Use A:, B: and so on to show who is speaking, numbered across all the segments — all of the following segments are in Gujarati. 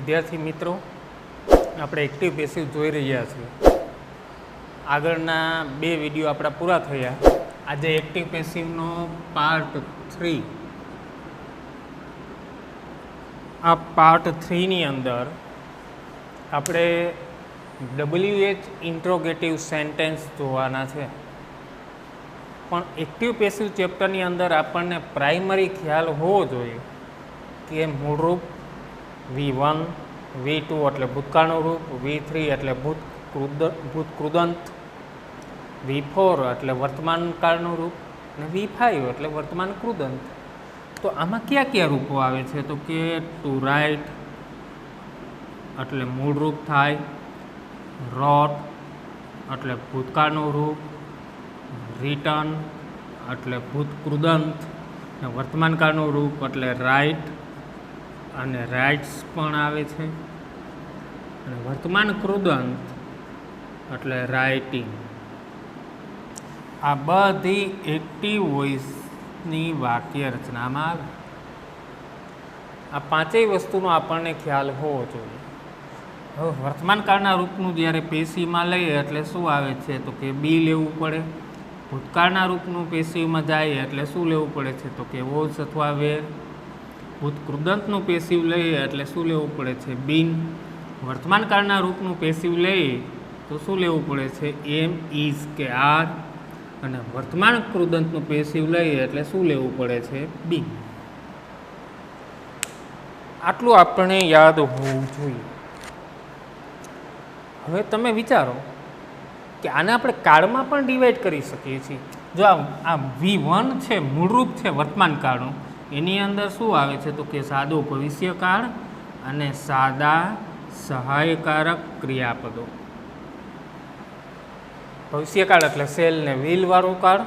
A: વિદ્યાર્થી મિત્રો, આપણે એક્ટિવ પેસિવ જોઈ રહ્યા છીએ. આગળના 2 વિડીયો આપણા પૂરા થયા. આજે એક્ટિવ પેસિવનો પાર્ટ 3. આ પાર્ટ 3ની અંદર આપણે WH ઇન્ટ્રોગેટિવ સેન્ટેન્સ જોવાના છે. પણ એક્ટિવ પેસિવ ચેપ્ટરની અંદર આપણને પ્રાઇમરી ખ્યાલ હોવો જોઈએ કે મૂળરૂપ V1, V2 એટલે ભૂતકાળનું રૂપ, V3 એટલે ભૂતકૃદંત, V4 એટલે વર્તમાનકાળનું રૂપ અને V5 એટલે વર્તમાન કૃદંત. તો આમાં કયા કયા રૂપો આવે છે? તો કે ટુ રાઇટ એટલે મૂળરૂપ થાય, રોટ એટલે ભૂતકાળનું રૂપ, રિટર્ન એટલે ભૂતકૃદંત, અને વર્તમાનકાળનું રૂપ એટલે રાઇટ અને રાઇટ્સ પણ આવે છે, અને વર્તમાન કૃદંત એટલે રાઇટિંગ. આ બધી એક્ટિવ વોઇસની વાક્ય રચનામાં આવે. આ પાંચેય વસ્તુનો આપણને ખ્યાલ હોવો જોઈએ. હવે વર્તમાનકાળના રૂપનું જ્યારે પેશીમાં લઈએ એટલે શું આવે છે? તો કે બી લેવું પડે. ભૂતકાળના રૂપનું પેશીવમાં જાય એટલે શું લેવું પડે છે? તો કે વોઝ અથવા વેર. ભૂતકૃદંતનું પેશીવ લઈએ એટલે શું લેવું પડે છે? બીન. વર્તમાનકાળના રૂપનું પેશીવ લઈએ તો શું લેવું પડે છે? એમ, ઇઝ કે આર. અને વર્તમાન કૃદંતનું પેશીવ લઈએ એટલે શું લેવું પડે છે? બી. આટલું આપણે યાદ હોવું જોઈએ. હવે તમે વિચારો કે આને આપણે કાળમાં પણ ડિવાઈડ કરી શકીએ છીએ. જો આ V1 છે, મૂળરૂપ છે વર્તમાનકાળનું, એની અંદર શું આવે છે? તો કે સાદો ભવિષ્યકાળ અને સાદા સહાયકારક ક્રિયાપદો. ભવિષ્યકાળ એટલે સેલ ને વિલ વાળું કાળ.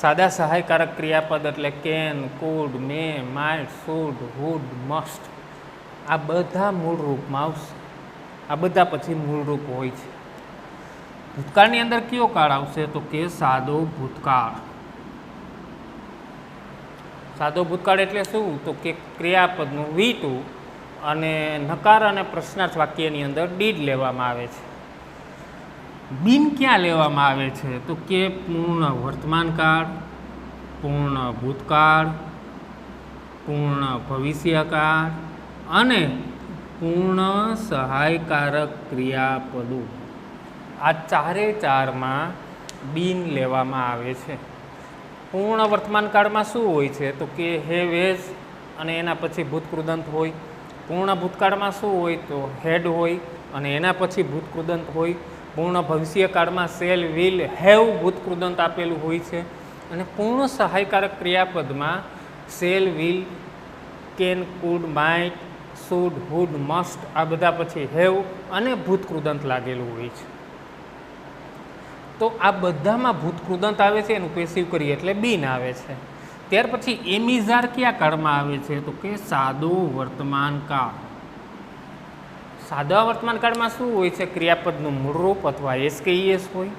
A: સાદા સહાયકારક ક્રિયાપદ એટલે can, could, may, might, should, would, must. આ બધા મૂળરૂપમાં આવશે. આ બધા પછી મૂળરૂપ હોય છે. ભૂતકાળની અંદર કયો કાળ આવશે? તો કે સાદો ભૂતકાળ. સાદો ભૂતકાળ એટલે શું? તો કે ક્રિયાપદનું V2 અને નકાર અને પ્રશ્નાર્થ વાક્યની અંદર ડીડ લેવામાં આવે છે. બિન ક્યાં લેવામાં આવે છે? તો કે પૂર્ણ વર્તમાનકાળ, પૂર્ણ ભૂતકાળ, પૂર્ણ ભવિષ્યકાળ અને પૂર્ણ સહાયકારક ક્રિયાપદો. આ ચારે ચારમાં બિન લેવામાં આવે છે. પૂર્ણ વર્તમાનકાળમાં શું હોય છે? તો કે હેવ, હેઝ અને એના પછી ભૂતકૃદંત હોય. પૂર્ણ ભૂતકાળમાં શું હોય? તો હેડ હોય અને એના પછી ભૂતકૃદંત હોય. પૂર્ણ ભવિષ્યકાળમાં સેલ, વિલ, હેવ ભૂતકૃદંત આપેલું હોય છે. અને પૂર્ણ સહાયકારક ક્રિયાપદમાં shall, will, can, could, might, should, would, must આ બધા પછી હેવ અને ભૂતકૃદંત લાગેલું હોય છે. તો આ બધામાં ભૂતકૃદંત આવે છે, એનું પેસિવ કરીએ એટલે બિન આવે છે. ત્યાર પછી એમિઝાર કયા કાળમાં આવે છે? તો કે સાદો વર્તમાન કાળ. સાદા વર્તમાન કાળમાં શું હોય છે? ક્રિયાપદનું મૂળરૂપ અથવા SKES હોય.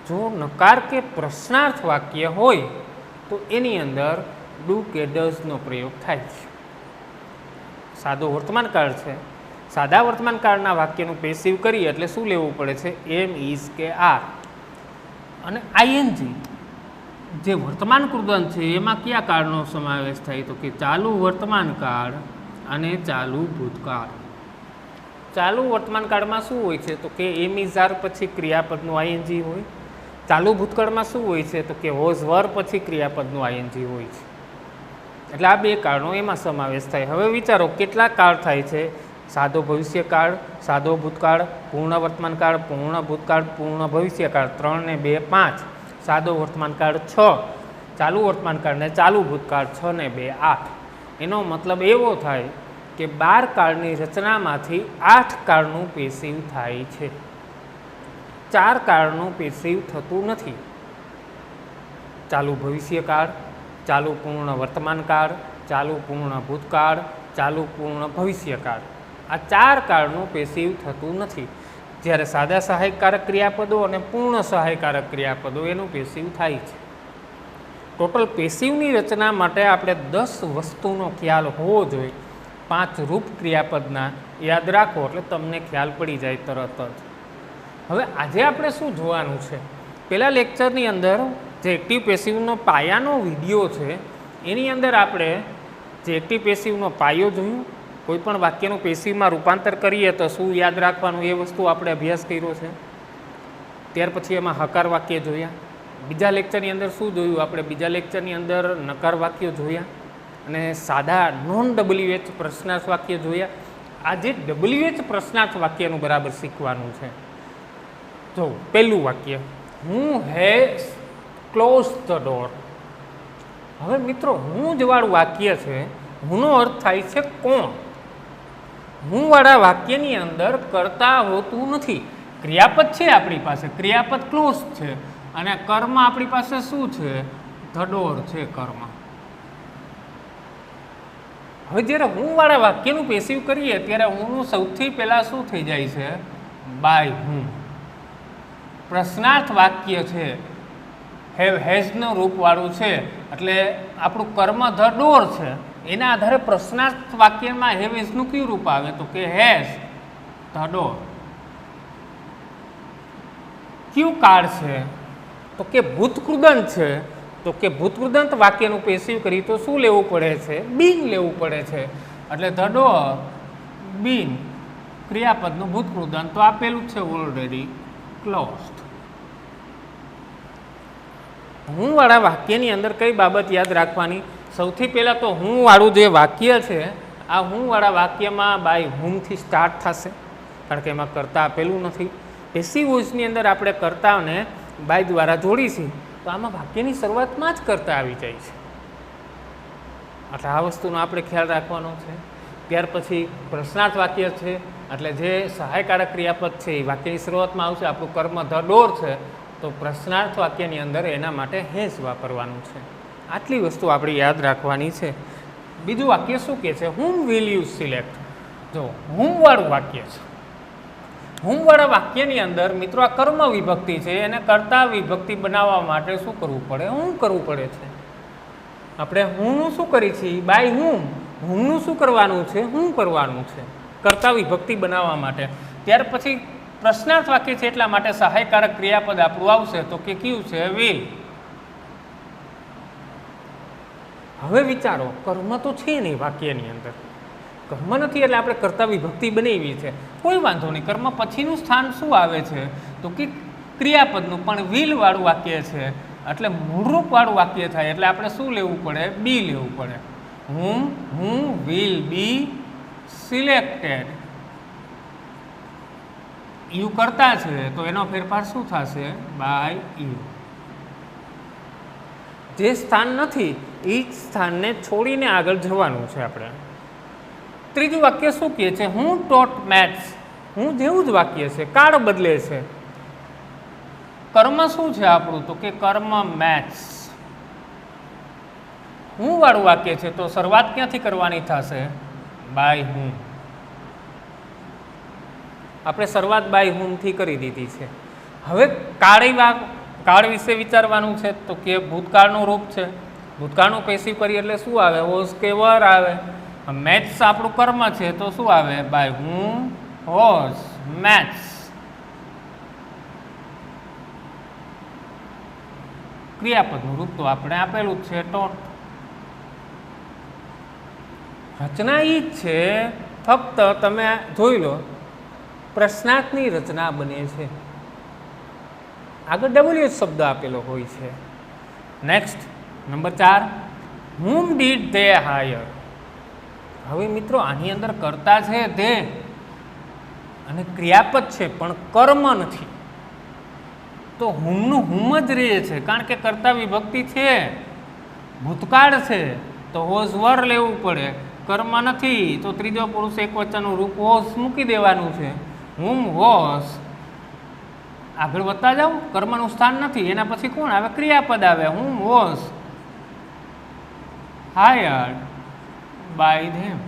A: જો નકાર કે પ્રશ્નાર્થ વાક્ય હોય તો એની અંદર ડુ કે ડઝનો પ્રયોગ થાય છે. સાદો વર્તમાન કાળ છે. સાદા વર્તમાન કાળના વાક્યનું પેસિવ કરીએ એટલે શું લેવું પડે છે? એમ, ઇઝ કે આર. અને આઈએનજી જે વર્તમાન કૃદંત છે એમાં કયા કાળનો સમાવેશ થાય? તો કે ચાલુ વર્તમાન કાળ અને ચાલુ ભૂતકાળ. ચાલુ વર્તમાન કાળમાં શું હોય છે? તો કે એમ, ઇઝ, આર પછી ક્રિયાપદનું આઈએનજી હોય. ચાલુ ભૂતકાળમાં શું હોય છે? તો કે વોઝ, વર પછી ક્રિયાપદનું આઈએનજી હોય છે. એટલે આ 2 કાળનો એમાં સમાવેશ થાય. હવે વિચારો કેટલા કાળ થાય છે? સાદો ભવિષ્યકાળ, સાદો ભૂતકાળ, પૂર્ણ વર્તમાનકાળ, પૂર્ણ ભૂતકાળ, પૂર્ણ ભવિષ્યકાળ. 3 ને 2 5. સાદો વર્તમાનકાળ 6. ચાલુ વર્તમાનકાળ ને ચાલુ ભૂતકાળ 6 ને 2 8. એનો મતલબ એવો થાય કે 12 કાળની રચનામાંથી 8 કાળનું પેસિવ થાય છે. 4 કાળનું પેસિવ થતું નથી. ચાલુ ભવિષ્યકાળ, ચાલુ પૂર્ણ વર્તમાનકાળ, ચાલુ પૂર્ણ ભૂતકાળ, ચાલુ પૂર્ણ ભવિષ્યકાળ. આ 4 કાળનું પેસિવ થતું નથી. જ્યારે સાદા સહાયકારક ક્રિયાપદો અને પૂર્ણ સહાયકારક ક્રિયાપદો એનું પેસિવ થાય છે. ટોટલ પેસિવની રચના માટે આપણે 10 વસ્તુનો ખ્યાલ હોવો જોઈએ. 5 રૂપ ક્રિયાપદના યાદ રાખો એટલે તમને ખ્યાલ પડી જાય તરત જ. હવે આજે આપણે શું જોવાનું છે, પહેલાં લેક્ચરની અંદર જે એક્ટિવ પેસિવનો પાયાનો વિડીયો છે એની અંદર આપણે જે એક્ટિવ પેસિવનો પાયો જોયું, કોઈ પણ વાક્યનું પેસિવમાં રૂપાંતર કરીએ તો શું યાદ રાખવાનું એ વસ્તુ આપણે અભ્યાસ કર્યો છે. ત્યાર પછી એમાં હકાર વાક્ય જોયા. બીજા લેક્ચરની અંદર શું જોયું આપણે, બીજા લેક્ચરની અંદર નકાર વાક્યો જોયા અને સાદા નોન WH પ્રશ્નાર્થ વાક્ય જોયા. આજે WH પ્રશ્નાર્થ વાક્યનું બરાબર શીખવાનું છે. જો પહેલું વાક્ય, હું હેઝ ક્લોઝ ધ ડોર. હવે મિત્રો હું જ વાળું વાક્ય છે, હુંનો અર્થ થાય છે કોણ. હું વાળા વાક્યની અંદર કર્તા હોતું નથી. ક્રિયાપદ છે આપણી પાસે, ક્રિયાપદ ક્લોઝ છે અને કર્મ આપણી પાસે શું છે, ધ ડોર છે કર્મ. હવે જ્યારે હું વાળા વાક્યનું પેસિવ કરીએ ત્યારે હુંનું સૌથી પહેલાં શું થઈ જાય છે, બાય હું. પ્રશ્નાર્થ વાક્ય છે, હેવ હેઝનું રૂપવાળું છે એટલે આપણું કર્મ ધ ડોર છે. એના આધારે પ્રશ્નાર્થ વાક્યમાં હેવ હેઝનું કયું રૂપ આવે તો કે હેઝ ધ ડોર. કયું કાળ છે તો કે ભૂતકૃદંત છે. તો કે ભૂતકૃદંત વાક્યનું પેસિવ કરી તો શું લેવું પડે છે, બીન લેવું પડે છે. એટલે ધ ડોર બીન ક્રિયાપદનું ભૂતકૃદંત તો આપેલું છે ઓલરેડી ક્લોઝડ. હું વાળા વાક્યની અંદર કઈ બાબત યાદ રાખવાની, સૌથી પહેલાં તો હું વાળું જે વાક્ય છે આ હું વાળા વાક્યમાં બાય હુમથી સ્ટાર્ટ થશે કારણ કે એમાં કર્તા આપેલું નથી. પેસિવ વોઇસની અંદર આપણે કર્તાને બાય દ્વારા જોડીશું તો આમાં વાક્યની શરૂઆતમાં જ કર્તા આવી જાય છે. એટલે આ વસ્તુનો આપણે ખ્યાલ રાખવાનો છે. ત્યાર પછી પ્રશ્નાર્થ વાક્ય છે એટલે જે સહાયકારક ક્રિયાપદ છે એ વાક્યની શરૂઆતમાં આવશે. આપણું કર્મ ધ ડોર છે તો પ્રશ્નાર્થ વાક્યની અંદર એના માટે હેઝ વાપરવાનું છે. આટલી વસ્તુ આપણે યાદ રાખવાની છે. બીજું વાક્ય શું કહે છે, હુમ વિલ યુ સિલેક્ટ. જો હુમવાળું વાક્ય છે, હુમવાળા વાક્યની અંદર મિત્રો આ કર્મ વિભક્તિ છે, એને કર્તા વિભક્તિ બનાવવા માટે શું કરવું પડે, હું કરવું પડે છે. આપણે હુંનું શું કરી છીએ, બાય હુમ. હુમનું શું કરવાનું છે, હું કરવાનું છે કર્તા વિભક્તિ બનાવવા માટે. ત્યાર પછી પ્રશ્નાર્થ વાક્ય છે એટલા માટે સહાયકારક ક્રિયાપદ આપણું આવશે તો કે કયું છે, વિલ. હવે વિચારો, કર્મ તો છે નહીં વાક્યની અંદર, કર્મ નથી એટલે આપણે કર્તા વિભક્તિ બનાવી છે, કોઈ વાંધો નહીં. કર્મ પછીનું સ્થાન શું આવે છે તો કે ક્રિયાપદનું, પણ વિલ વાળું વાક્ય છે એટલે મૂળરૂપ વાળું વાક્ય થાય એટલે આપણે શું લેવું પડે, બી લેવું પડે. હું વિલ બી સિલેક્ટેડ. યુ કરતા છે તો એનો ફેરફાર શું થશે, બાય યુ. જે સ્થાન નથી એ સ્થાનને છોડીને આગળ જવાનું છે આપણે. ત્રીજું વાક્ય શું કહે છે, હું ટોટ મેથ્સ. હું જેવું જ વાક્ય છે, કાળ બદલે છે. કર્મ શું છે આપણું તો કે કર્મ મેથ્સ. હું વાળું વાક્ય છે તો શરૂઆત ક્યાંથી કરવાની થશે, બાય હું. આપણે શરૂઆત બાય હુમથી કરી દીધી છે. હવે કાળ વિશે વિચારવાનું છે તો કે ભૂતકાળનું રૂપ છે, ભૂતકાળનું પેસિવ કરીએ એટલે શું આવે, વોઝ કે વર આવે. મેથ્સ આપણું કર્મ છે તો શું આવે, બાય હું વોઝ મેથ્સ. ક્રિયાપદનું રૂપ તો આપણે આપેલું જ છે ટોટ. રચના એ જ છે, ફક્ત તમે જોઈ લો પ્રશ્નાર્થની રચના બને છે, આગળ WH શબ્દ આપેલો હોય છે. Next number 4, whom did they hire. હવે મિત્રો આની અંદર કર્તા છે તે અને ક્રિયાપદ છે પણ કર્મ નથી તો હુમનું હુમ જ રહે છે કારણ કે કર્તા વિભક્તિ છે, ભૂતકાળ છે તો વોઝ વર લેવું પડે. કર્મ નથી તો ત્રીજો પુરુષ એકવચનનું રૂપ વોઝ મૂકી દેવાનું છે. હુમ વોઝ, આગળ વધતા જાઓ, કર્મનું સ્થાન નથી એના પછી કોણ આવે, ક્રિયાપદ આવે. હુમ વોઝ હાયર્ડ બાય ધેમ.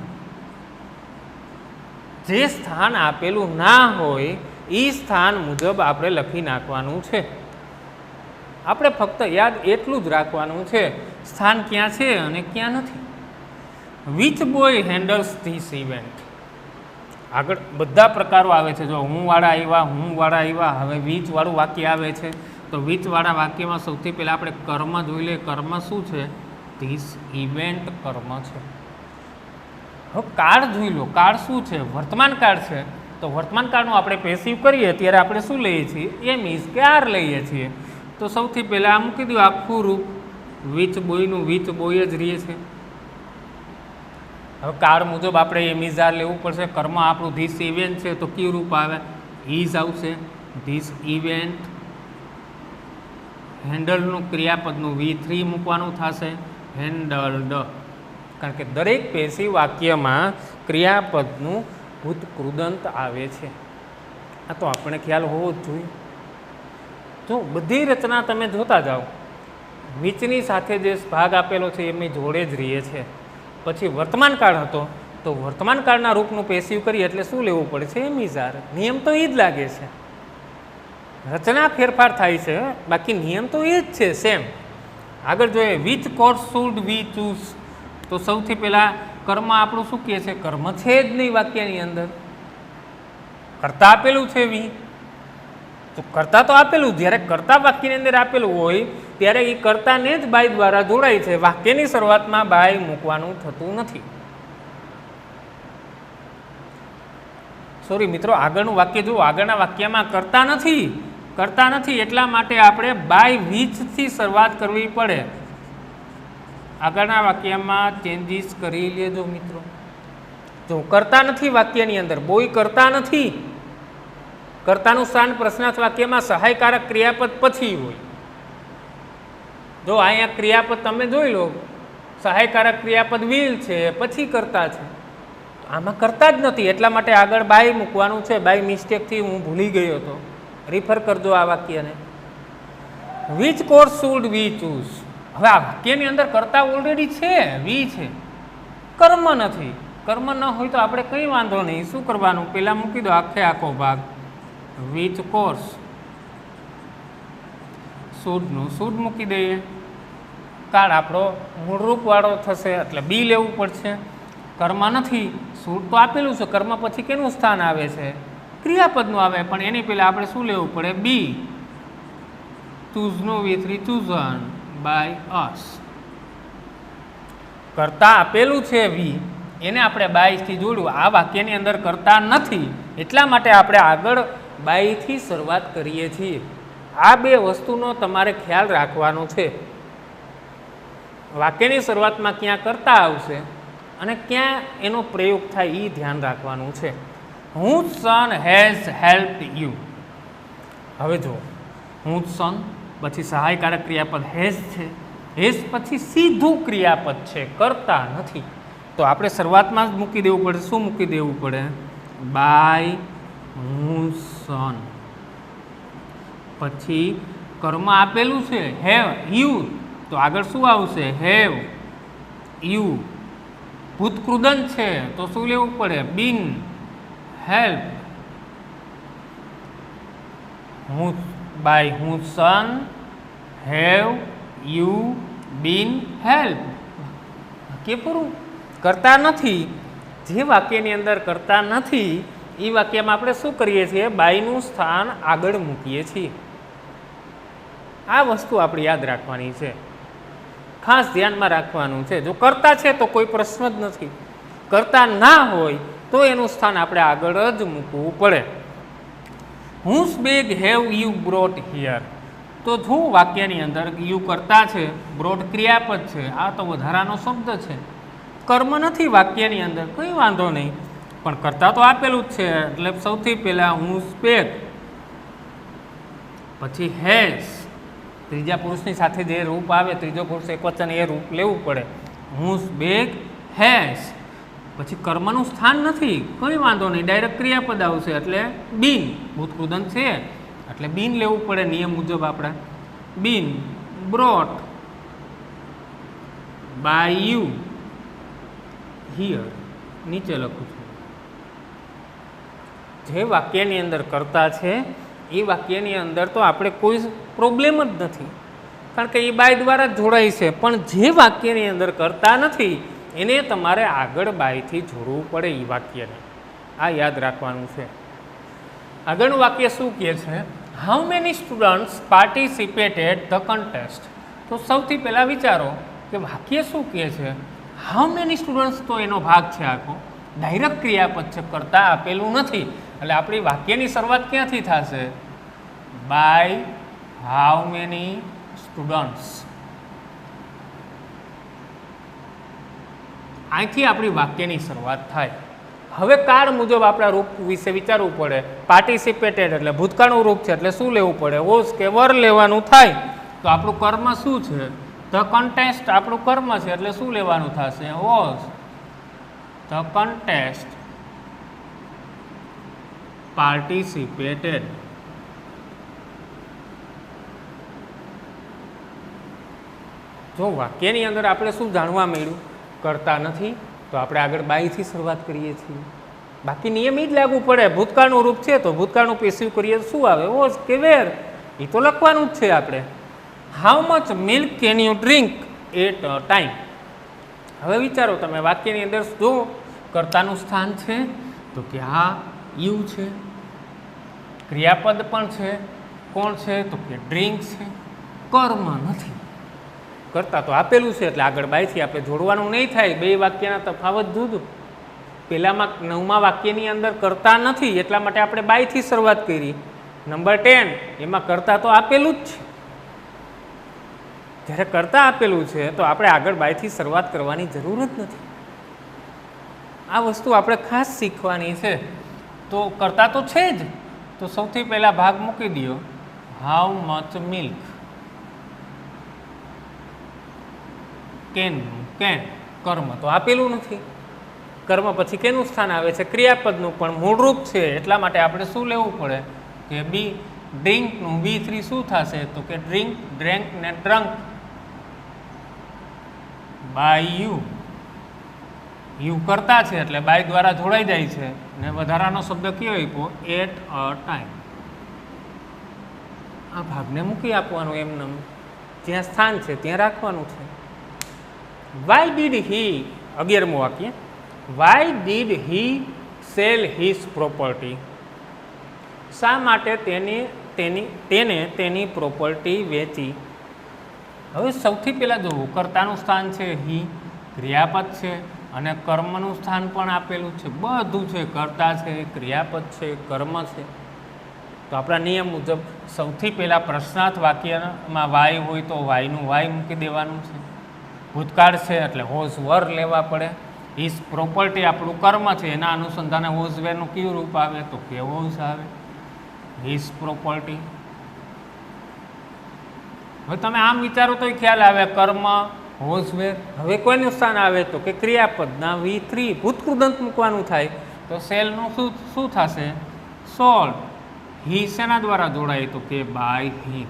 A: જે સ્થાન આપેલું ના હોય એ સ્થાન મુજબ આપણે લખી નાખવાનું છે. આપણે ફક્ત યાદ એટલું જ રાખવાનું છે સ્થાન ક્યાં છે અને ક્યાં નથી. Which boy handles this event. આગળ બધા પ્રકારો આવે છે. જો હું વાળા આવ્યા, હવે વિચ વાળું વાક્ય આવે છે. તો વિચ વાળા વાક્યમાં સૌથી પહેલાં આપણે કર્મ જોઈ લઈએ. કર્મ શું છે? ધીસ ઇવેન્ટ કર્મ છે. હવે કાળ જોઈ લો. કાળ શું છે? વર્તમાન કાળ છે. તો વર્તમાન કાળનું આપણે પેસિવ કરીએ ત્યારે આપણે શું લઈએ છીએ? એમ ઇઝ કે આર લઈએ છીએ. તો સૌથી પહેલાં આ મૂકી દો આખું રૂપ. વિચ બોયનું વિચ બોય જ રહીએ છે. હવે કાળ મુજબ આપણે એમ ઇઝ આર લેવું પડશે. કર્મ આપણું ધીસ ઇવેન્ટ છે તો કયું રૂપ આવે? ઇઝ આવશે. This event. હેન્ડલનું ક્રિયાપદનું V3 મૂકવાનું થશે. હેન્ડલ્ડ. કારણ કે દરેક પેસિવ વાક્યમાં ક્રિયાપદનું ભૂતકૃદંત આવે છે. આ તો આપણે ખ્યાલ હોવો જ જોઈએ. જો બધી રચના તમે જોતા જાઓ, વિચની સાથે જે ભાગ આપેલો છે એમની જોડે જ રહીએ છે. પછી વર્તમાન કાળ હતો તો વર્તમાન કાળના રૂપનું પેસિવ કરીએ એટલે શું લેવું પડે છે? એમ ઇઝ આર. નિયમ તો એ જ લાગે છે. રચના ફેરફાર થાય છે, બાકી નિયમ તો એ જ છે સેમ. આગળ જોઈએ which course should we choose. તો સૌથી પહેલાં કર્મ આપણું શું કહે છે? કર્મ છે જ નહીં વાક્યની અંદર. કર્તા આપેલું છે વી, તો કર્તા તો આપેલું. જ્યારે કર્તા વાક્યની અંદર આપેલું હોય ત્યારે એ કર્તાને જ બાય દ્વારા જોડાય છે. વાક્યની શરૂઆતમાં બાય મૂકવાનું થતું નથી. સોરી મિત્રો, આગળનું વાક્ય જુઓ. આગળના વાક્યમાં કરતા નથી એટલા માટે આપણે બાય વિચથી શરૂઆત કરવી પડે. આગળના વાક્યમાં ચેન્જીસ કરી લેજો મિત્રો. જો કરતા નથી વાક્યની અંદર, બોય કરતા નથી. કર્તાનું સ્થાન પ્રશ્નાર્થ વાક્યમાં સહાયકારક ક્રિયાપદ પછી હોય. જો અહીંયા ક્રિયાપદ તમે જોઈ લો, સહાયકારક ક્રિયાપદ વિલ છે, પછી કરતા છે. આમાં કરતા જ નથી એટલા માટે આગળ બાય મૂકવાનું છે. બાય મિસ્ટેકથી હું ભૂલી ગયો હતો. રિફર કરજો આ વાક્યને. Which course should we choose. હવે આ વાક્યની અંદર કરતા ઓલરેડી છે, વી છે, કર્મ નથી. કર્મ ન હોય તો આપણે કંઈ વાંધો નહીં. શું કરવાનું? પહેલાં મૂકી દો આખો ભાગ. વિચ કોર્સ શુડનું શુડ મૂકી દઈએ. કાળ આપણો મૂળરૂપવાળો થશે એટલે બી લેવું પડશે. કર્મ નથી, શુડ તો આપેલું છે. કર્મ પછી કેનું સ્થાન આવે છે? ક્રિયાપદનું આવે. પણ એની પહેલાં આપણે શું લેવું પડે? બી. ચૂઝનું V3 chosen બાય અસ. કરતા આપેલું છે વી, એને આપણે બાયથી જોડ્યું. આ વાક્યની અંદર કરતા નથી એટલા માટે આપણે આગળ બાયથી શરૂઆત કરીએ છીએ. આ બે વસ્તુનો તમારે ખ્યાલ રાખવાનો છે. વાક્યની શરૂઆતમાં ક્યાં કરતા આવશે અને ક્યાં એનો પ્રયોગ થાય એ ધ્યાન રાખવાનું છે. whose son has helped you. હવે જો whose son પછી સહાયકારક ક્રિયાપદ હેઝ છે. હેઝ પછી સીધું ક્રિયાપદ છે, કરતા નથી. તો આપણે શરૂઆતમાં જ મૂકી દેવું પડે. શું મૂકી દેવું પડે? By whose son. પછી કર્મ આપેલું છે હેવ યુ, તો આગળ શું આવશે? Have you. ભૂતકૃદંત છે તો શું લેવું પડે? બીન. હેલ્પ. હું બાય હું સન હેવ યુ બીન હેલ્પ. વાક્ય પૂરું. કરતા નથી. જે વાક્યની અંદર કરતા નથી એ વાક્યમાં આપણે શું કરીએ છીએ? બાયનું સ્થાન આગળ મૂકીએ છીએ. આ વસ્તુ આપણે યાદ રાખવાની છે, ખાસ ધ્યાનમાં રાખવાનું છે. જો કરતા છે તો કોઈ પ્રશ્ન જ નથી. કરતા ના હોય તો એનું સ્થાન આપણે આગળ જ મૂકવું પડે. whose bag have you brought here. તો જો વાક્યની અંદર યુ કરતા છે, બ્રોટ ક્રિયાપદ છે, આ તો વધારાનો શબ્દ છે. કર્મ નથી વાક્યની અંદર, કંઈ વાંધો નહીં, પણ કરતા તો આપેલું જ છે. એટલે સૌથી પહેલાં whose bag, પછી હેઝ, ત્રીજા પુરુષની સાથે જે રૂપ આવે, ત્રીજો પુરુષ એકવચન, એ રૂપ લેવું પડે. whose bag has. પછી કર્મનું સ્થાન નથી, કંઈ વાંધો નહીં, ડાયરેક્ટ ક્રિયાપદ આવશે એટલે બીન. ભૂતકૃદંત છે એટલે બીન લેવું પડે નિયમ મુજબ આપણે. Been brought by you here. નીચે લખું છું. જે વાક્યની અંદર કરતા છે એ વાક્યની અંદર તો આપણે કોઈ પ્રોબ્લેમ જ નથી, કારણ કે એ બાય દ્વારા જ જોડાય છે. પણ જે વાક્યની અંદર કરતા નથી એને તમારે આગળ બાયથી જોડવું પડે એ વાક્યને. આ યાદ રાખવાનું છે. આગળનું વાક્ય શું કહે છે? How many students participated the contest. તો સૌથી પહેલાં વિચારો કે વાક્ય શું કહે છે? હાઉ મેની સ્ટુડન્ટ્સ તો એનો ભાગ છે આખો, ડાયરેક્ટ ક્રિયાપદ છે, કરતાં આપેલું નથી. એટલે આપણી વાક્યની શરૂઆત ક્યાંથી થશે? By how many students. અહીંથી આપણી વાક્યની શરૂઆત થાય. હવે કાળ મુજબ આપણા રૂપ વિશે વિચારવું પડે. પાર્ટિસિપેટેડ એટલે ભૂતકાળનું રૂપ છે, એટલે શું લેવું પડે? વોઝ કે વર લેવાનું થાય. તો આપણું કર્મ શું છે? ધ કન્ટેસ્ટ આપણું કર્મ છે, એટલે શું લેવાનું થશે? Was the contest participated. જો વાક્યની અંદર આપણે શું જાણવા મળ્યું? કરતા નથી, તો આપણે આગળ બાયથી શરૂઆત કરીએ છીએ. બાકી નિયમ એ જ લાગુ પડે. ભૂતકાળનું રૂપ છે તો ભૂતકાળનું પેસિવ કરીએ તો શું આવે? વોઝ કે વેર, એ તો લખવાનું જ છે આપણે. How much milk can you drink at a time. હવે વિચારો તમે, વાક્યની અંદર જો કર્તાનું સ્થાન છે તો કે હા યુ છે, ક્રિયાપદ પણ છે, કોણ છે તો કે ડ્રિંક છે, કર્મ નથી. કરતા તો આપેલું છે એટલે આગળ બાયથી આપણે જોડવાનું નહીં થાય. બે વાક્યના તફાવત જુદું. પહેલામાં 9મા વાક્યની અંદર કરતા નથી, એટલા માટે આપણે બાયથી શરૂઆત કરી. નંબર 10 એમાં કરતા તો આપેલું જ છે. જ્યારે કરતા આપેલું છે તો આપણે આગળ બાયથી શરૂઆત કરવાની જરૂર જ નથી. આ વસ્તુ આપણે ખાસ શીખવાની છે. તો કરતા તો છે જ, તો સૌથી પહેલાં ભાગ મૂકી દો. How much milk can. કર્મ તો આપેલું નથી. કર્મ પછી કેનું સ્થાન આવે છે? ક્રિયાપદનું, પણ મૂળરૂપ છે એટલા માટે આપણે શું લેવું પડે? કે બી. ડ્રિંકનું B3 શું થશે? તો કે ડ્રિંક, ડ્રેન્ક ને ડ્રંક. By you. યુ કરતા છે એટલે બાય દ્વારા જોડાઈ જાય છે, ને વધારાનો શબ્દ કયો આપ્યો? At a time. આ ભાગને મૂકી આપવાનું, એમને જ્યાં સ્થાન છે ત્યાં રાખવાનું છે. વાય ડીડ હી, 11મું વાક્ય, why did he cell his property. શા માટે તેને તેની પ્રોપર્ટી વેચી? હવે સૌથી પહેલાં જોવું, કર્તાનું સ્થાન છે હી, ક્રિયાપદ છે અને કર્મનું સ્થાન પણ આપેલું છે. બધું છે, કર્તા છે, ક્રિયાપદ છે, કર્મ છે. તો આપણા નિયમ મુજબ સૌથી પહેલાં પ્રશ્નાર્થ વાક્યમાં વાય હોય તો વાયનું વાય મૂકી દેવાનું છે. ભૂતકાળ છે એટલે વોઝ વર લેવા પડે. હિઝ પ્રોપર્ટી આપણું કર્મ છે, એના અનુસંધાને વોઝ વેરનું કયું રૂપ આવે? તો કે વોઝ આવે. His property. હવે તમે આમ વિચારો તો ખ્યાલ આવે, કર્મ, વોઝ વેર. હવે કોઈનું સ્થાન આવે? તો કે ક્રિયાપદના V3 ભૂતકૃદંત મૂકવાનું થાય. તો સેલનું શું થશે? સોલ્ડ. હી શેના દ્વારા જોડાય? તો કે બાય હિમ.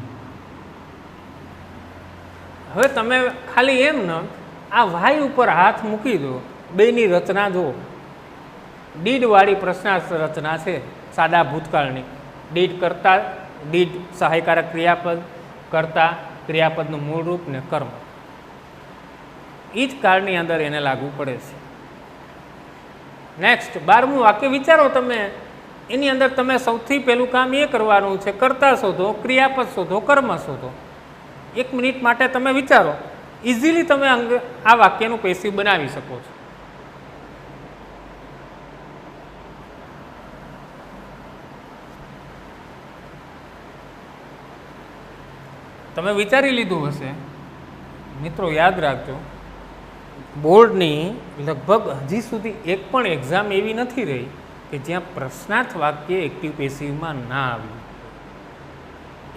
A: હવે તમે ખાલી એમ ન આ વાય ઉપર હાથ મૂકી દો, બેની રચના જુઓ. ડીડવાળી પ્રશ્નાર્થ રચના છે, સાદા ભૂતકાળની. ડીડ કરતા, ડીડ સહાયકારક ક્રિયાપદ, કરતા ક્રિયાપદનું મૂળ રૂપ ને કર્મ. એ જ કાળની અંદર એને લાગુ પડે છે. નેક્સ્ટ 12મું વાક્ય વિચારો તમે. એની અંદર તમે સૌથી પહેલું કામ એ કરવાનું છે, કરતા શોધો, ક્રિયાપદ શોધો, કર્મ શોધો. 1 મિનિટ માટે તમે વિચારો. ઇઝીલી તમે આ વાક્યનું પેસિવ બનાવી શકો છો. તમે વિચારી લીધું હશે. મિત્રો યાદ રાખજો, બોર્ડની લગભગ હજી સુધી એક પણ એક્ઝામ એવી નથી રહી કે જ્યાં પ્રશ્નાર્થ વાક્ય એક્ટિવ પેસિવમાં ના આવ્યું.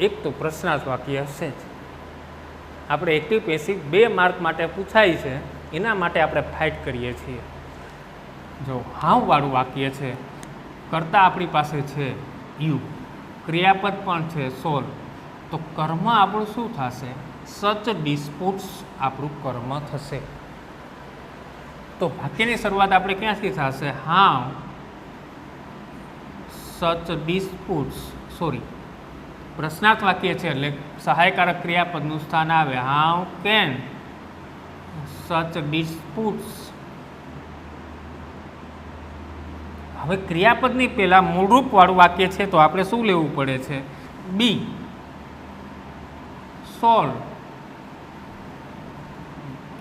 A: એક તો પ્રશ્નાર્થ વાક્ય હશે જ. આપણે એક્ટિવ પેસિવ 2 માર્ક માટે પૂછાય છે, એના માટે આપણે ફાઇટ કરીએ છીએ. જો હાઉવાળું વાક્ય છે, કરતા આપણી પાસે છે યુ, ક્રિયાપદ પણ છે સોલ. તો કર્મ આપણું શું થશે? સચ ડિસ્પ્યુટ્સ આપણું કર્મ થશે. તો વાક્યની શરૂઆત આપણે ક્યાંથી થશે? હાઉ સચ ડિસ્પ્યુટ્સ, પ્રશ્નાર્થ વાક્ય છે એટલે સહાયકારક ક્રિયાપદનું સ્થાન આવે. હાઉ કેન સચ ડિસ્પ્યુટ્સ હવે ક્રિયાપદની પહેલાં મૂળરૂપવાળું વાક્ય છે તો આપણે શું લેવું પડે છે? બી. સોલ્વ.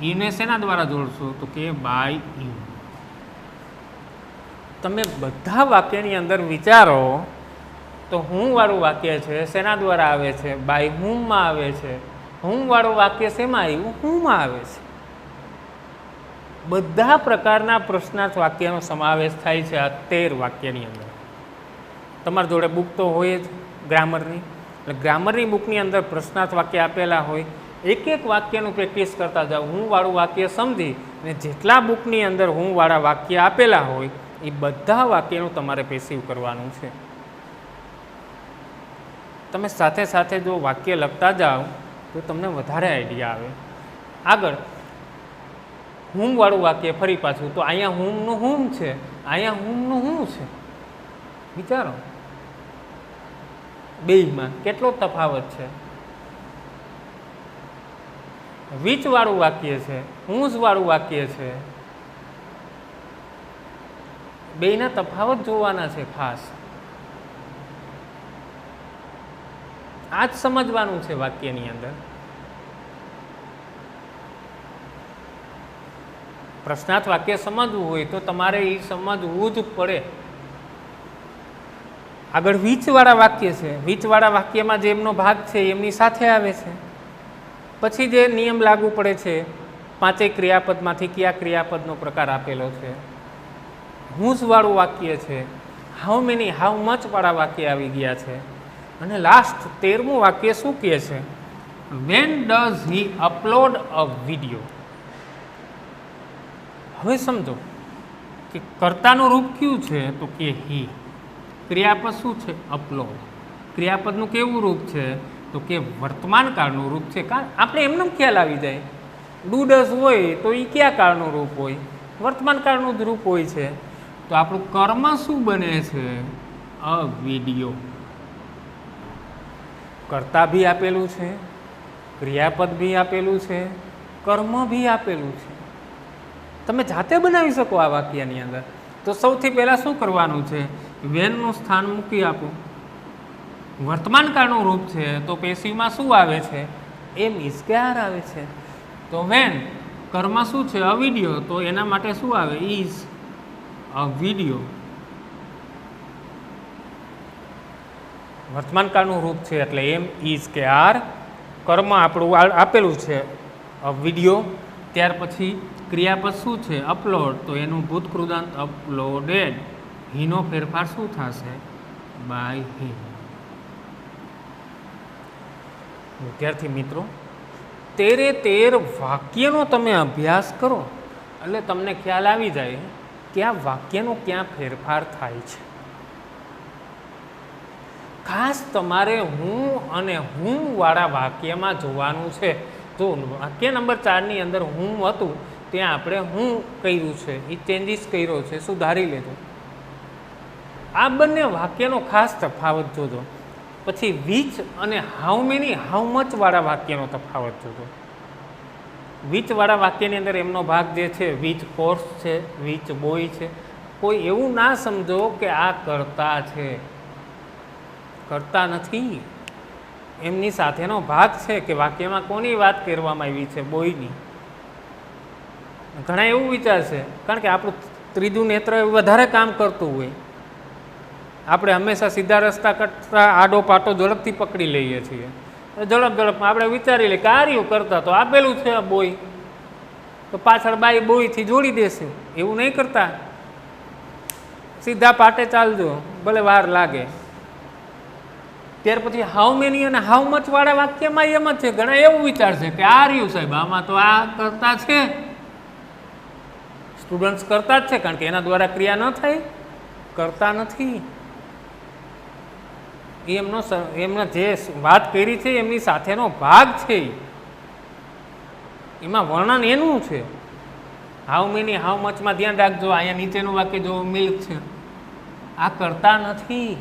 A: ઈને શેના દ્વારા જોડશો? તો કે બાય યુ. તમે બધા વાક્યની અંદર વિચારો તો હું વાળું વાક્ય છે શેના દ્વારા આવે છે? બાય હુમમાં આવે છે. હું વાળું વાક્ય શેમાં આવ્યું? હુંમાં આવે છે. બધા પ્રકારના પ્રશ્નાર્થ વાક્યનો સમાવેશ થાય છે આ 13 વાક્યની અંદર. તમારી જોડે બુક તો હોય જ ગ્રામરની, એટલે ગ્રામરની બુકની અંદર પ્રશ્નાર્થ વાક્ય આપેલા હોય. એક એક વાક્યનું પ્રેક્ટિસ કરતા જાઓ. હું વાળું વાક્ય સમજી અને જેટલા બુકની અંદર હું વાળા વાક્ય આપેલા હોય એ બધા વાક્યનું તમારે પેસિવ કરવાનું છે. તમે સાથે સાથે જો વાક્ય લખતા જાઓ તો તમને વધારે આઈડિયા આવે. આગળ હું વાળું વાક્ય ફરી પાછું, તો અહીંયા હુમનું હુમ છે, અહીંયા હુમનું હું છે. વિચારો બેયમાં કેટલો તફાવત છે. વિચ વાળું વાક્ય છે, હુંસ વાળું વાક્ય છે. બેયના તફાવત જોવાના છે ખાસ. આ જ સમજવાનું છે વાક્યની અંદર. પ્રશ્નાર્થ વાક્ય સમજવું હોય તો તમારે એ સમજવું જ પડે. આગળ વીચવાળા વાક્ય છે. વીચવાળા વાક્યમાં જે એમનો ભાગ છે એમની સાથે આવે છે. પછી જે નિયમ લાગુ પડે છે, 5 ક્રિયાપદમાંથી કયા ક્રિયાપદનો પ્રકાર આપેલો છે. હુંસ વાળું વાક્ય છે. હાઉ મેની હાઉ મચ વાળા વાક્ય આવી ગયા છે. અને લાસ્ટ 13મું વાક્ય શું કહે છે? When does he upload a video. હવે સમજો કે કર્તાનું રૂપ કયું છે? તો કે હી. ક્રિયાપદ શું છે? અપલોડ. ક્રિયાપદનું કેવું રૂપ છે? તો કે વર્તમાન કાળનું રૂપ છે. કારણ આપણે એમનો ખ્યાલ આવી જાય. ડુ ડઝ હોય તો એ કયા કાળનું રૂપ હોય? વર્તમાન કાળનું જ રૂપ હોય છે. તો આપણું કર્મ શું બને છે? અ વિડીયો. કર્તા ભી આપેલું છે, ક્રિયાપદ ભી આપેલું છે, કર્મ ભી આપેલું છે. તમે જાતે બનાવી શકો આ વાક્યની અંદર. તો સૌથી પહેલાં શું કરવાનું છે? વેનનું સ્થાન મૂકી આપો. વર્તમાન કાળનું રૂપ છે તો પેશીમાં શું આવે છે? એમ ઇઝ કે આર આવે છે. તો વેન કર્મ શું છે? અ વિડીયો, તો એના માટે શું આવે? Is a video. વર્તમાન કાળનું રૂપ છે એટલે એમ ઇઝ કે આર. કર્મ આપણું આપેલું છે અ વિડીયો. ત્યાર પછી ક્રિયાપદ શું છે? અપલોડ, તો એનું ભૂતકૃદાંત અપલોડેડ. હીનો ફેરફાર શું થશે? બાય હી. વિદ્યાર્થી મિત્રો, 13 વાક્યનો તમે અભ્યાસ કરો એટલે તમને ખ્યાલ આવી જાય કે આ વાક્યનો ક્યાં ફેરફાર થાય છે. ખાસ તમારે હું અને હું વાળા વાક્યમાં જોવાનું છે. જો વાક્ય નંબર 4ની અંદર હું હતું ત્યાં આપણે હું કર્યું છે, એ ચેન્જીસ કર્યો છે, સુધારી લેજો. આ બંને વાક્યનો ખાસ તફાવત જોજો. પછી વિચ અને હાઉ મેની હાઉ મચ વાળા વાક્યનો તફાવત જોજો. વિચ વાળા વાક્યની અંદર એમનો ભાગ જે છે વિચ કોર્સ છે, વિચ બોય છે. કોઈ એવું ના સમજો કે આ કર્તા છે. કરતા નથી. એમની સાથેનો ભાગ છે કે વાક્યમાં કોની વાત કરવામાં આવી છે? બોયની. ઘણા એવું વિચારશે કારણ કે આપણું ત્રીજું નેત્ર વધારે કામ કરતું હોય. આપણે હંમેશા સીધા રસ્તા કરતા આડો પાટો ઝડપથી પકડી લઈએ છીએ. ઝડપમાં આપણે વિચારી લઈએ કે આ રહ્યું કરતા તો આપેલું છે બોય, તો પાછળ બાઈ બોયથી જોડી દેશે. એવું નહીં કરતા. સીધા પાટે ચાલજો, ભલે વાર લાગે. ત્યાર પછી હાઉ મેની અને હાઉ મચ વાળા વાક્યમાં એમ જ છે. ઘણા એવું વિચારશે કે આ રહ્યું સાહેબ, આમાં તો આ કરતા છે. સ્ટુડન્ટ્સ કરતા જ છે કારણ કે એના દ્વારા ક્રિયા ન થાય. કરતા નથી. એમના જે વાત કરી છે એમની સાથેનો ભાગ છે. એમાં વર્ણન એનું છે. હાઉ મેની હાઉ મચમાં ધ્યાન રાખજો. અહીંયા નીચેનું વાક્ય જો મિલ્ક છે, આ કરતા નથી.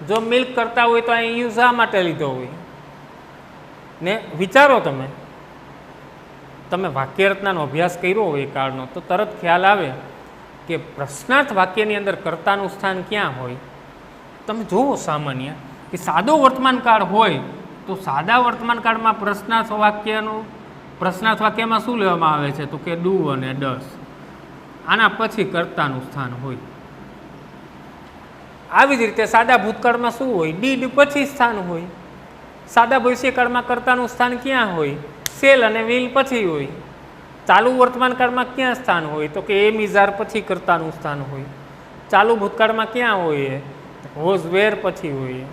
A: જો મિલ્ક કરતા હોય તો અહીં યુ શા માટે લીધો હોય? ને વિચારો તમે વાક્ય રચનાનો અભ્યાસ કર્યો હોય કાળનો તો તરત ખ્યાલ આવે કે પ્રશ્નાર્થ વાક્યની અંદર કર્તાનું સ્થાન ક્યાં હોય? તમે જુઓ સામાન્ય કે સાદો વર્તમાન કાળ હોય તો સાદા વર્તમાન કાળમાં પ્રશ્નાર્થ વાક્યમાં શું લેવામાં આવે છે? તો કે ડુ અને ડસ. આના પછી કર્તાનું સ્થાન હોય. આવી જ રીતે સાદા ભૂતકાળમાં શું હોય? ડીડ પછી સ્થાન હોય. સાદા ભવિષ્યકાળમાં કર્તાનું સ્થાન ક્યાં હોય? સેલ અને વિલ પછી હોય. ચાલુ વર્તમાન કાળમાં ક્યાં સ્થાન હોય? તો કે એમ ઇઝ પછી કર્તાનું સ્થાન હોય. ચાલુ ભૂતકાળમાં ક્યાં હોય? વોઝ વેર પછી હોય.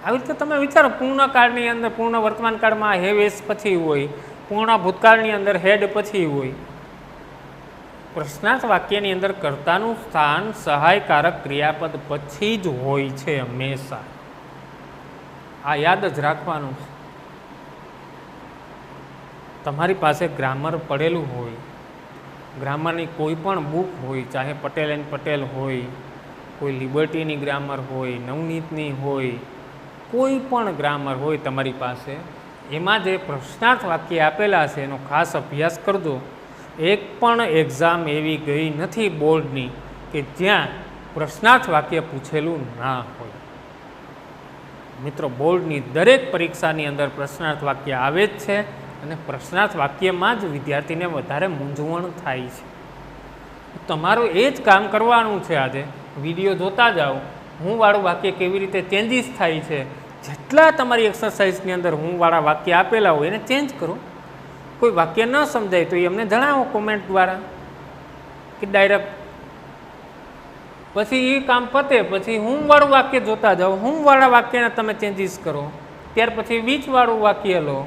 A: આવી રીતે તમે વિચારો, પૂર્ણ કાળની અંદર પૂર્ણ વર્તમાન કાળમાં હેવ એસ પછી હોય, પૂર્ણ ભૂતકાળની અંદર હેડ પછી હોય. પ્રશ્નાર્થ વાક્યની અંદર કર્તાનું સ્થાન સહાયકારક ક્રિયાપદ પછી જ હોય છે હંમેશા. આ યાદ જ રાખવાનું છે. તમારી પાસે ગ્રામર પડેલું હોય, ગ્રામરની કોઈ પણ બુક હોય, ચાહે પટેલ એન્ડ પટેલ હોય, કોઈ લિબર્ટીની ગ્રામર હોય, નવનીતની હોય, કોઈ પણ ગ્રામર હોય તમારી પાસે, એમાં જે પ્રશ્નાર્થ વાક્ય આપેલા છે એનો ખાસ અભ્યાસ કરજો. એક પણ એક્ઝામ એવી ગઈ નથી બોર્ડની કે જ્યાં પ્રશ્નાર્થ વાક્ય પૂછેલું ના હોય. મિત્રો, બોર્ડની દરેક પરીક્ષાની અંદર પ્રશ્નાર્થ વાક્ય આવે જ છે અને પ્રશ્નાર્થ વાક્યમાં જ વિદ્યાર્થીને વધારે મૂંઝવણ થાય છે. તમારું એ જ કામ કરવાનું છે. આજે વિડીયો જોતા જાઓ, હું વાળું વાક્ય કેવી રીતે ચેન્જીસ થાય છે. જેટલા તમારી એક્સરસાઇઝની અંદર હું વાળા વાક્ય આપેલા હોય એને ચેન્જ કરો. કોઈ વાક્ય ન સમજાય તો એ અમને જણાવો કોમેન્ટ દ્વારા કે ડાયરેક્ટ. પછી એ કામ પતે પછી હું વાળું વાક્ય જોતા જાઓ, હું વાળા વાક્યને તમે ચેન્જીસ કરો. ત્યાર પછી વિચ વાળું વાક્ય લો,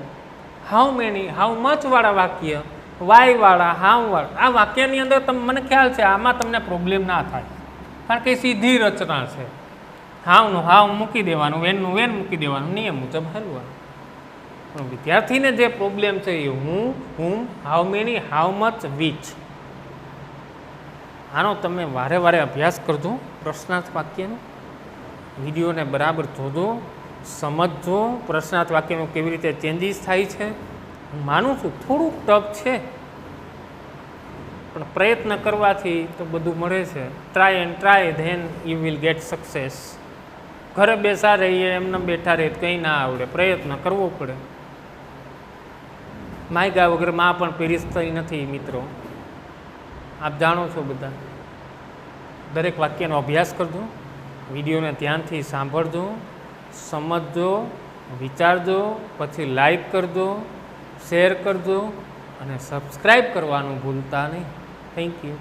A: હાઉ મેની, હાઉ મચ વાળા વાક્ય, વાય વાળા, હાઉ વાળા. આ વાક્યની અંદર મને ખ્યાલ છે આમાં તમને પ્રોબ્લેમ ના થાય, કારણ કે સીધી રચના છે. હાવનું હાવ મૂકી દેવાનું, વેનનું વેન મૂકી દેવાનું, નિયમ મુજબ હાલવાનું. પણ વિદ્યાર્થીને જે પ્રોબ્લેમ છે એ હું, whom, how many, how much, which. આનો તમે વારે વારે અભ્યાસ કરજો. પ્રશ્નાર્થ વાક્યનો વિડીયોને બરાબર જોજો, સમજજો. પ્રશ્નાર્થ વાક્યનું કેવી રીતે ચેન્જીસ થાય છે. હું માનું છું થોડુંક ટફ છે, પણ પ્રયત્ન કરવાથી તો બધું મળે છે. Try and try then you will get success. ઘરે બેસા રહીએ, એમને બેઠા રહીએ કંઈ ના આવડે, પ્રયત્ન કરવો પડે. માયગા વગર માં પણ પીરસતી નથી મિત્રો, આપ જાણો છો બધા. દરેક વાક્યનો અભ્યાસ કરજો, વિડીયોને ધ્યાનથી સાંભળજો, સમજજો, વિચારજો, પછી લાઈક કરજો, શેર કરજો અને સબસ્ક્રાઈબ કરવાનું ભૂલતા નહીં. Thank you.